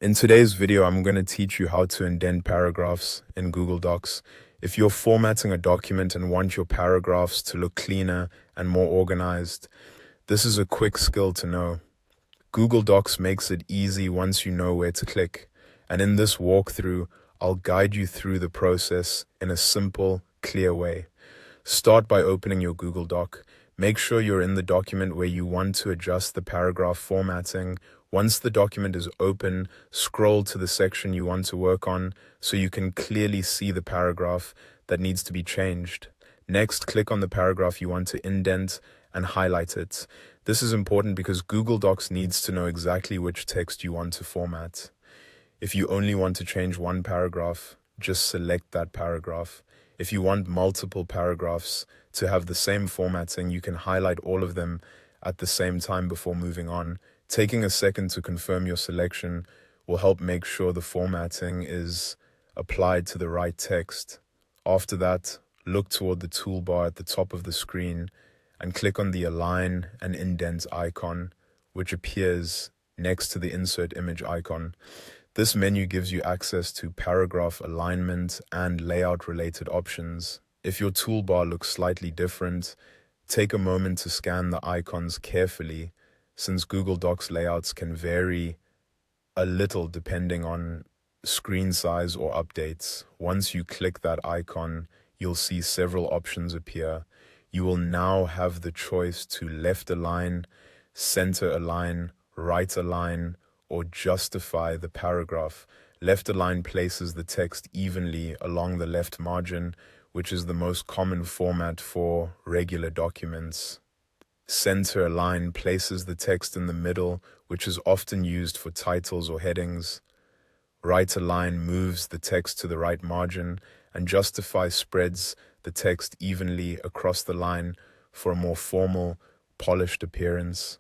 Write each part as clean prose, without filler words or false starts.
In today's video, I'm going to teach you how to indent paragraphs in Google Docs. If you're formatting a document and want your paragraphs to look cleaner and more organized, this is a quick skill to know. Google Docs makes it easy once you know where to click. And in this walkthrough, I'll guide you through the process in a simple, clear way. Start by opening your Google Doc. Make sure you're in the document where you want to adjust the paragraph formatting. Once the document is open, scroll to the section you want to work on so you can clearly see the paragraph that needs to be changed. Next, click on the paragraph you want to indent and highlight it. This is important because Google Docs needs to know exactly which text you want to format. If you only want to change one paragraph, just select that paragraph. If you want multiple paragraphs to have the same formatting, you can highlight all of them at the same time before moving on. Taking a second to confirm your selection will help make sure the formatting is applied to the right text. After that, look toward the toolbar at the top of the screen and click on the Align and Indent icon, which appears next to the Insert Image icon. This menu gives you access to paragraph alignment and layout-related options. If your toolbar looks slightly different, take a moment to scan the icons carefully, since Google Docs layouts can vary a little depending on screen size or updates. Once you click that icon, you'll see several options appear. You will now have the choice to left align, center align, right align, or justify the paragraph. Left align places the text evenly along the left margin, which is the most common format for regular documents. Center align places the text in the middle, which is often used for titles or headings. Right align moves the text to the right margin, and justify spreads the text evenly across the line for a more formal, polished appearance.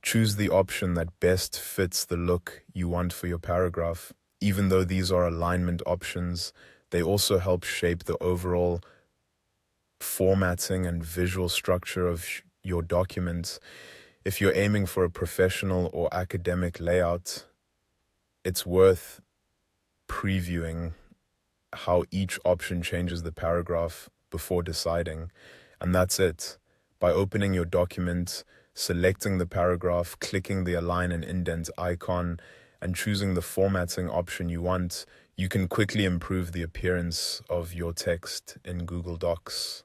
Choose the option that best fits the look you want for your paragraph. Even though these are alignment options, they also help shape the overall formatting and visual structure of your document. If you're aiming for a professional or academic layout, it's worth previewing how each option changes the paragraph before deciding. And that's it. By opening your document, selecting the paragraph, clicking the Align and Indent icon, and choosing the formatting option you want, you can quickly improve the appearance of your text in Google Docs.